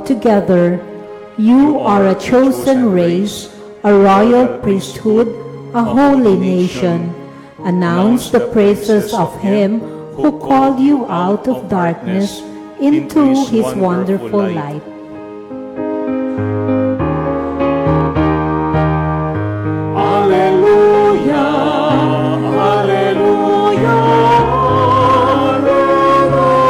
called together. You are a chosen race, a royal priesthood, a holy nation. Announce the praises of Him who called you out of darkness into His wonderful light. Alleluia, alleluia, alleluia,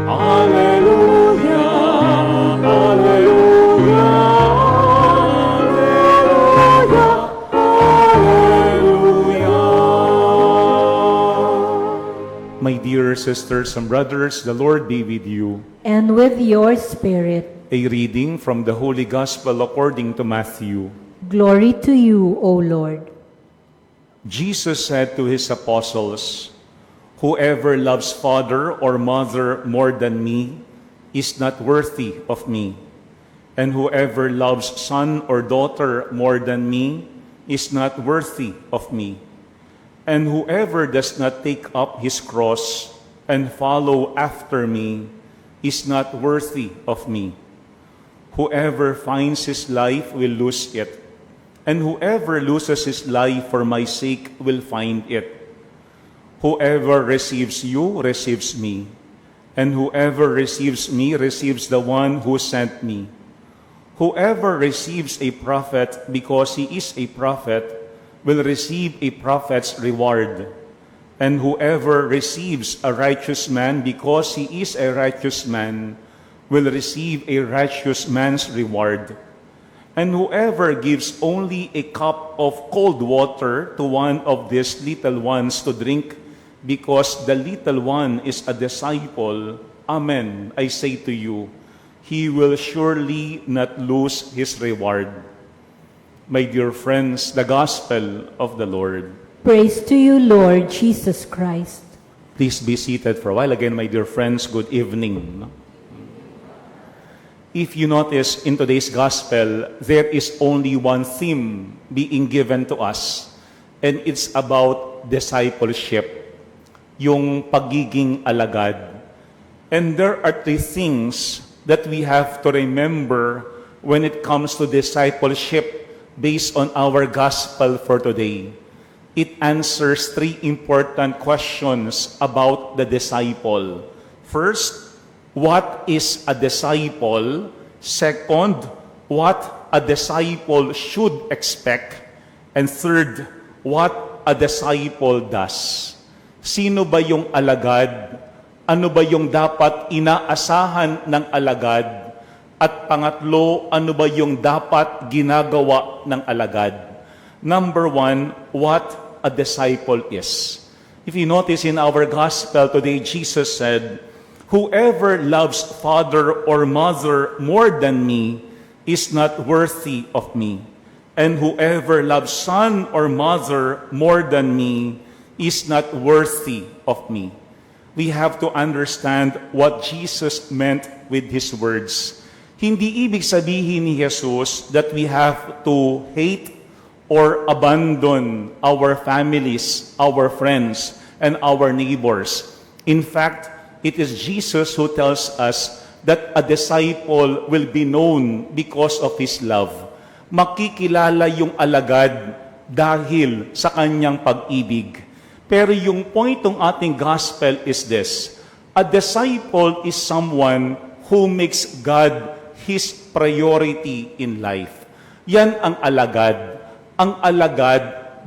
alleluia, alleluia, alleluia. My dear sisters and brothers, the Lord be with you. And with your spirit. A reading from the Holy Gospel according to Matthew. Glory to you, O Lord. Jesus said to his apostles, "Whoever loves father or mother more than me is not worthy of me, and whoever loves son or daughter more than me is not worthy of me. And whoever does not take up his cross and follow after me is not worthy of me. Whoever finds his life will lose it, and whoever loses his life for my sake will find it. Whoever receives you receives me, and whoever receives me receives the one who sent me. Whoever receives a prophet because he is a prophet will receive a prophet's reward, and whoever receives a righteous man because he is a righteous man will receive a righteous man's reward. And whoever gives only a cup of cold water to one of these little ones to drink, because the little one is a disciple, amen, I say to you, he will surely not lose his reward." My dear friends, the Gospel of the Lord. Praise to you, Lord Jesus Christ. Please be seated for a while. Again, my dear friends, good evening. If you notice in today's gospel, there is only one theme being given to us, and it's about discipleship, yung pagiging alagad. And there are three things that we have to remember when it comes to discipleship based on our gospel for today. It answers three important questions about the disciple. First, what is a disciple? Second, what a disciple should expect? And third, what a disciple does. Sino ba yung alagad? Ano ba yung dapat inaasahan ng alagad? At pangatlo, ano ba yung dapat ginagawa ng alagad? Number one, what a disciple is. If you notice in our gospel today, Jesus said, "Whoever loves father or mother more than me is not worthy of me. And whoever loves son or mother more than me is not worthy of me." We have to understand what Jesus meant with His words. Hindi ibig sabihin ni Jesus that we have to hate or abandon our families, our friends, and our neighbors. In fact, it is Jesus who tells us that a disciple will be known because of his love. Makikilala yung alagad dahil sa kanyang pag-ibig. Pero yung point ng ating gospel is this: a disciple is someone who makes God his priority in life. Yan ang alagad. Ang alagad,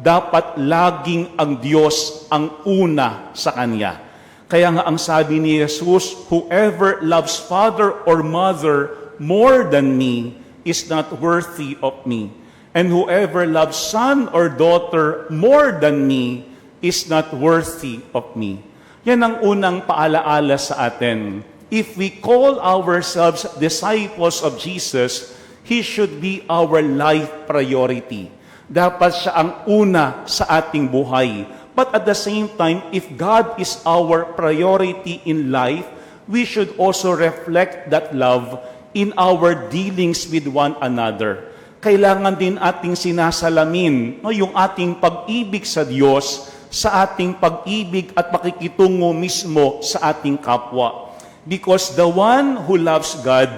dapat laging ang Diyos ang una sa kanya. Kaya nga ang sabi ni Jesus, "Whoever loves father or mother more than me is not worthy of me. And whoever loves son or daughter more than me is not worthy of me." Yan ang unang paalaala sa atin. If we call ourselves disciples of Jesus, He should be our life priority. Dapat siya ang una sa ating buhay. But at the same time, if God is our priority in life, we should also reflect that love in our dealings with one another. Kailangan din ating sinasalamin yung ating pag-ibig sa Diyos sa ating pag-ibig at pakikitungo mismo sa ating kapwa. Because the one who loves God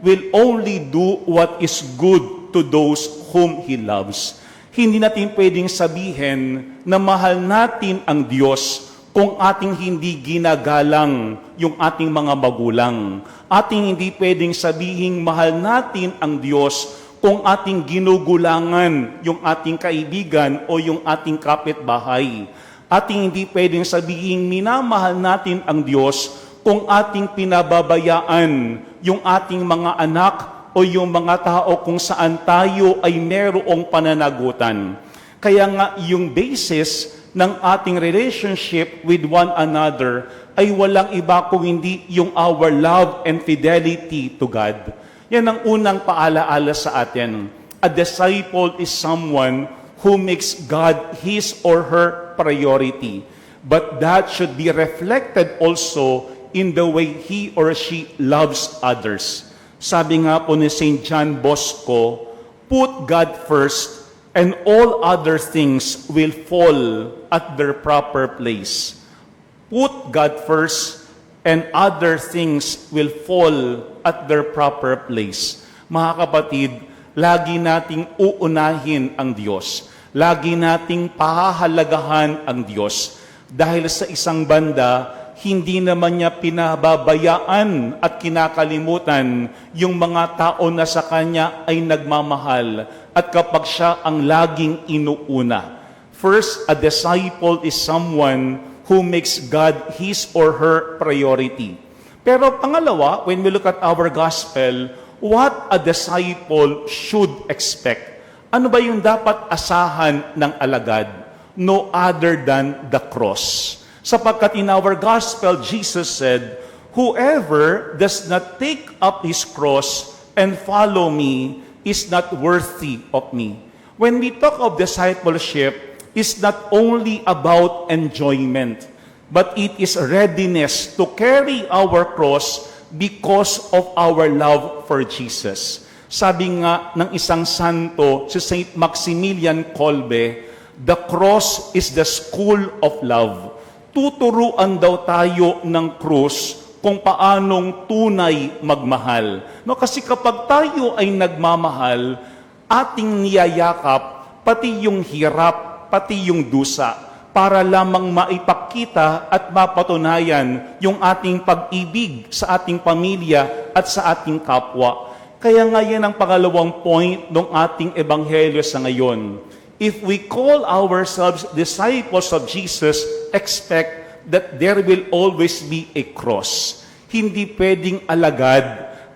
will only do what is good to those whom He loves. Hindi natin pwedeng sabihin na mahal natin ang Diyos kung ating hindi ginagalang yung ating mga magulang. Ating hindi pwedeng sabihin mahal natin ang Diyos kung ating ginugulangan yung ating kaibigan o yung ating kapitbahay. Ating hindi pwedeng sabihin minamahal natin ang Diyos kung ating pinababayaan yung ating mga anak o yung mga tao kung saan tayo ay merong pananagutan. Kaya nga yung basis ng ating relationship with one another ay walang iba kung hindi yung our love and fidelity to God. Yan ang unang paalaala sa atin. A disciple is someone who makes God his or her priority. But that should be reflected also in the way he or she loves others. Sabi nga po ni St. John Bosco, put God first and all other things will fall at their proper place. Put God first and other things will fall at their proper place. Mga kapatid, lagi nating uunahin ang Diyos. Lagi nating pahahalagahan ang Diyos. Dahil sa isang banda, hindi naman niya pinababayaan at kinakalimutan yung mga tao na sa Kanya ay nagmamahal at kapag siya ang laging inuuna. First, a disciple is someone who makes God his or her priority. Pero pangalawa, when we look at our gospel, what a disciple should expect. Ano ba yung dapat asahan ng alagad? No other than the cross. Sapagkat in our gospel, Jesus said, whoever does not take up his cross and follow me is not worthy of me. When we talk of discipleship, it's not only about enjoyment, but it is readiness to carry our cross because of our love for Jesus. Sabi nga ng isang santo, si Saint Maximilian Kolbe, the cross is the school of love. Tuturuan daw tayo ng krus kung paanong tunay magmahal. No, kasi kapag tayo ay nagmamahal, ating niyayakap pati yung hirap, pati yung dusa, para lamang maipakita at mapatunayan yung ating pag-ibig sa ating pamilya at sa ating kapwa. Kaya nga yan ang pangalawang point ng ating ebanghelyo sa ngayon. If we call ourselves disciples of Jesus, expect that there will always be a cross. Hindi pwedeng alagad,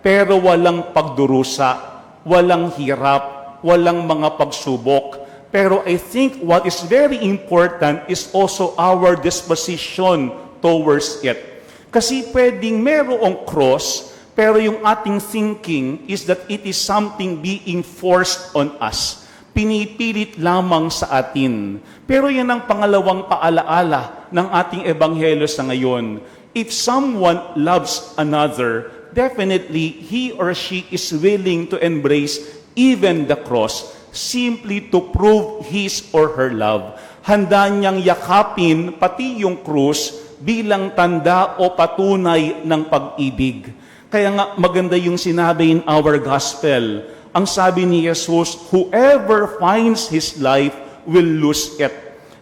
pero walang pagdurusa, walang hirap, walang mga pagsubok. Pero I think what is very important is also our disposition towards it. Kasi pwedeng merong cross, pero yung ating thinking is that it is something being forced on us. Pinipilit lamang sa atin. Pero yan ang pangalawang paalaala ng ating ebanghelyo sa ngayon. If someone loves another, definitely he or she is willing to embrace even the cross, simply to prove his or her love. Handa niyang yakapin pati yung krus bilang tanda o patunay ng pag-ibig. Kaya nga maganda yung sinabi in our gospel. Ang sabi ni Jesus, whoever finds his life will lose it.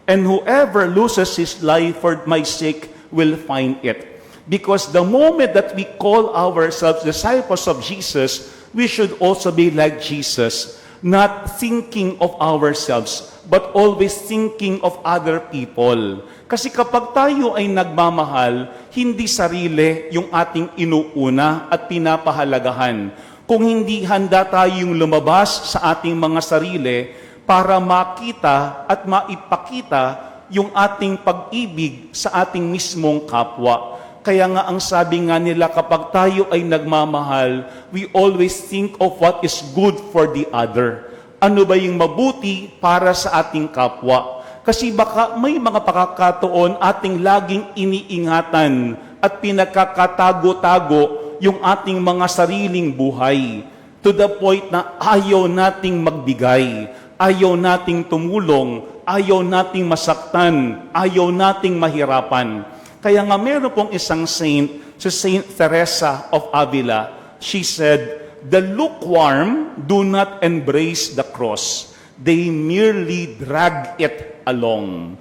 And whoever loses his life for my sake will find it. Because the moment that we call ourselves disciples of Jesus, we should also be like Jesus, not thinking of ourselves, but always thinking of other people. Kasi kapag tayo ay nagmamahal, hindi sarili yung ating inuuna at pinapahalagahan. Kung hindi handa tayong lumabas sa ating mga sarili para makita at maipakita yung ating pag-ibig sa ating mismong kapwa. Kaya nga ang sabi nga nila, kapag tayo ay nagmamahal, we always think of what is good for the other. Ano ba yung mabuti para sa ating kapwa? Kasi baka may mga pagkakataon ating laging iniingatan at pinagkakatago-tago yung ating mga sariling buhay, to the point na ayaw nating magbigay, ayaw nating tumulong, ayaw nating masaktan, ayaw nating mahirapan. Kaya nga meron pong isang saint, si Saint Teresa of Avila, she said, "The lukewarm do not embrace the cross. They merely drag it along."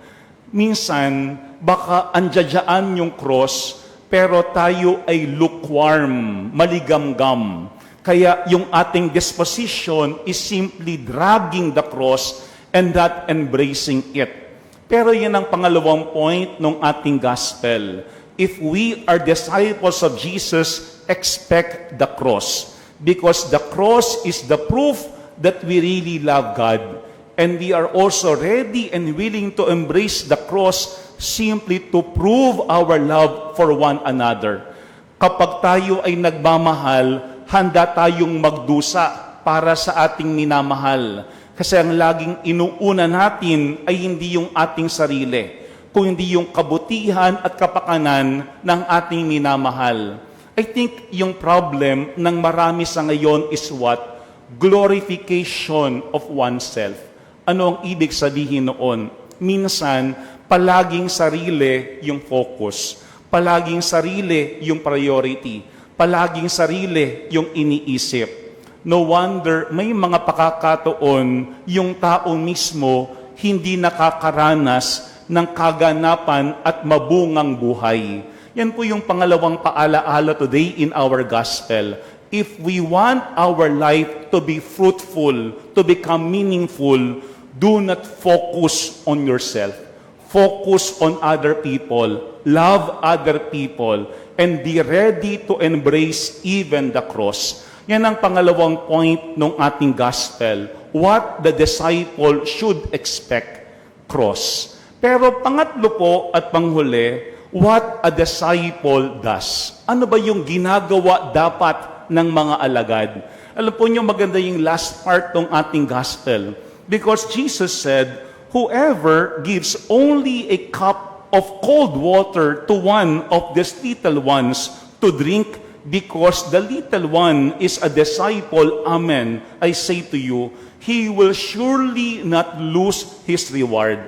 Minsan, baka andyadyan yung cross, pero tayo ay lukewarm, maligamgam. Kaya yung ating disposition is simply dragging the cross and not embracing it. Pero yan ang pangalawang point ng ating gospel. If we are disciples of Jesus, expect the cross. Because the cross is the proof that we really love God. And we are also ready and willing to embrace the cross simply to prove our love for one another. Kapag tayo ay nagmamahal, handa tayong magdusa para sa ating minamahal. Kasi ang laging inuuna natin ay hindi yung ating sarili, kundi yung kabutihan at kapakanan ng ating minamahal. I think yung problem ng marami sa ngayon is what? Glorification of oneself. Ano ang ibig sabihin noon? Minsan, palaging sarili yung focus. Palaging sarili yung priority. Palaging sarili yung iniisip. No wonder may mga pakakataon yung tao mismo hindi nakakaranas ng kaganapan at mabungang buhay. Yan po yung pangalawang paalaala today in our gospel. If we want our life to be fruitful, to become meaningful, do not focus on yourself. Focus on other people. Love other people. And be ready to embrace even the cross. Yan ang pangalawang point ng ating gospel. What the disciple should expect. Cross. Pero pangatlo po at panghuli, what a disciple does. Ano ba yung ginagawa dapat ng mga alagad? Alam po niyo, maganda yung last part ng ating gospel. Because Jesus said, whoever gives only a cup of cold water to one of these little ones to drink, because the little one is a disciple, amen, I say to you, he will surely not lose his reward.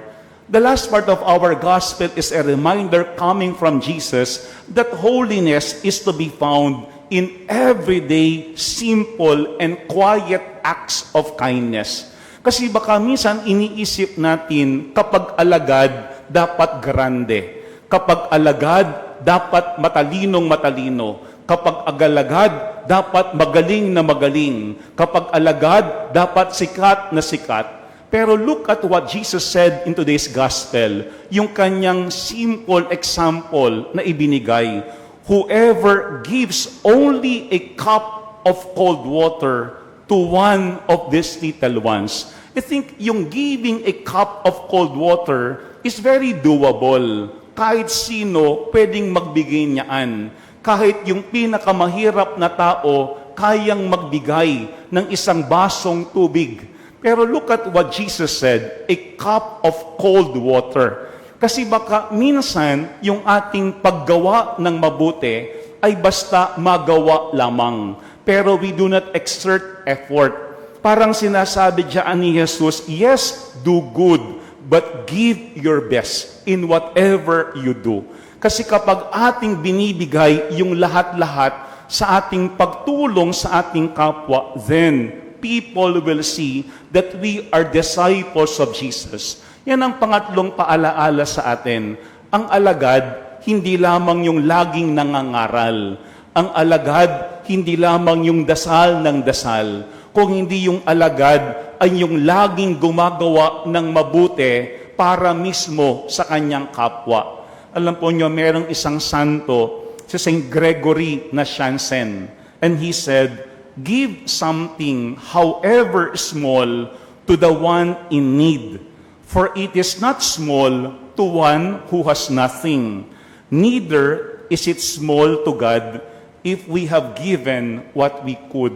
The last part of our gospel is a reminder coming from Jesus that holiness is to be found in everyday, simple, and quiet acts of kindness. Kasi baka minsan iniisip natin, kapag alagad, dapat grande. Kapag alagad, dapat matalinong matalino. Kapag alagad, dapat magaling na magaling. Kapag alagad, dapat sikat na sikat. Pero look at what Jesus said in today's gospel, yung kanyang simple example na ibinigay. Whoever gives only a cup of cold water to one of these little ones. I think yung giving a cup of cold water is very doable. Kahit sino pwedeng magbigay niyaan. Kahit yung pinakamahirap na tao kayang magbigay ng isang basong tubig. Pero look at what Jesus said, a cup of cold water. Kasi baka minsan yung ating paggawa ng mabuti ay basta magawa lamang. Pero we do not exert effort. Parang sinasabi diyan ni Jesus, yes, do good, but give your best in whatever you do. Kasi kapag ating binibigay yung lahat-lahat sa ating pagtulong sa ating kapwa, then people will see that we are disciples of Jesus. Yan ang pangatlong paalaala sa atin. Ang alagad, hindi lamang yung laging nangangaral. Ang alagad, hindi lamang yung dasal ng dasal. Kung hindi yung alagad, ay yung laging gumagawa ng mabuti para mismo sa kanyang kapwa. Alam po nyo, merong isang santo, si Saint Gregory Nazianzen, and he said, give something, however small, to the one in need. For it is not small to one who has nothing. Neither is it small to God if we have given what we could.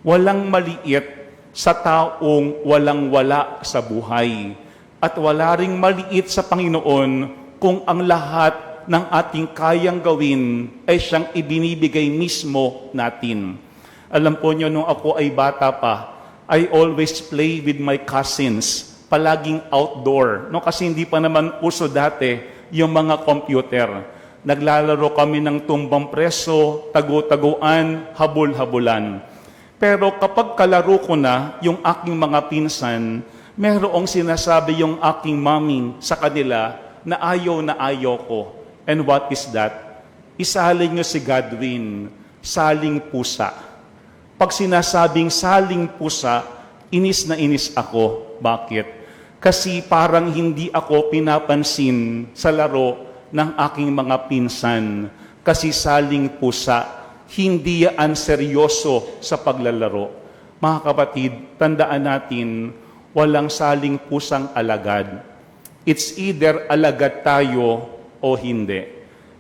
Walang maliit sa taong walang-wala sa buhay. At wala ring maliit sa Panginoon kung ang lahat ng ating kayang gawin ay siyang ibinibigay mismo natin. Alam po nyo, nung ako ay bata pa, I always play with my cousins, palaging outdoor. No, kasi hindi pa naman uso dati yung mga computer. Naglalaro kami ng tumbang preso, tagu-taguan, habol-habulan. Pero kapag kalaro ko na yung aking mga pinsan, merong sinasabi yung aking mommy sa kanila na ayaw ko. And what is that? Isalin nyo si Godwin, saling pusa. Pag sinasabing saling pusa, inis na inis ako. Bakit? Kasi parang hindi ako pinapansin sa laro ng aking mga pinsan. Kasi saling pusa, hindi yan seryoso sa paglalaro. Mga kapatid, tandaan natin, walang saling pusang alagad. It's either alagad tayo o hindi.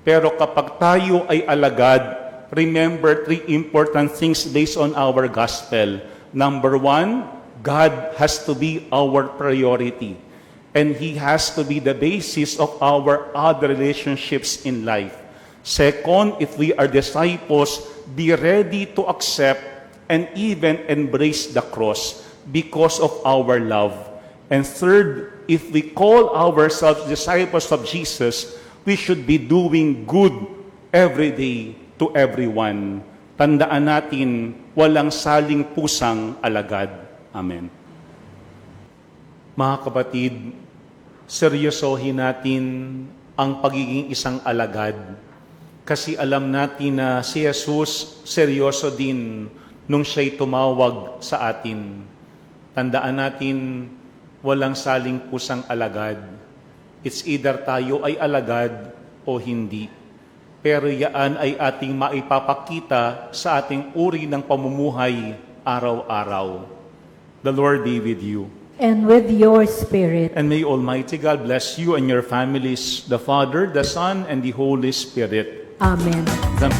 Pero kapag tayo ay alagad, remember 3 important things based on our gospel. Number 1, God has to be our priority. And He has to be the basis of our other relationships in life. Second, if we are disciples, be ready to accept and even embrace the cross because of our love. And third, if we call ourselves disciples of Jesus, we should be doing good every day to everyone. Tandaan natin, walang saling pusang alagad. Amen. Mga kapatid, seryosohin natin ang pagiging isang alagad. Kasi alam natin na si Jesus seryoso din nung siya'y tumawag sa atin. Tandaan natin, walang saling pusang alagad. It's either tayo ay alagad o hindi. Pero yaan ay ating maipapakita sa ating uri ng pamumuhay araw-araw. The Lord be with you. And with your spirit. And may Almighty God bless you and your families, the Father, the Son, and the Holy Spirit. Amen. The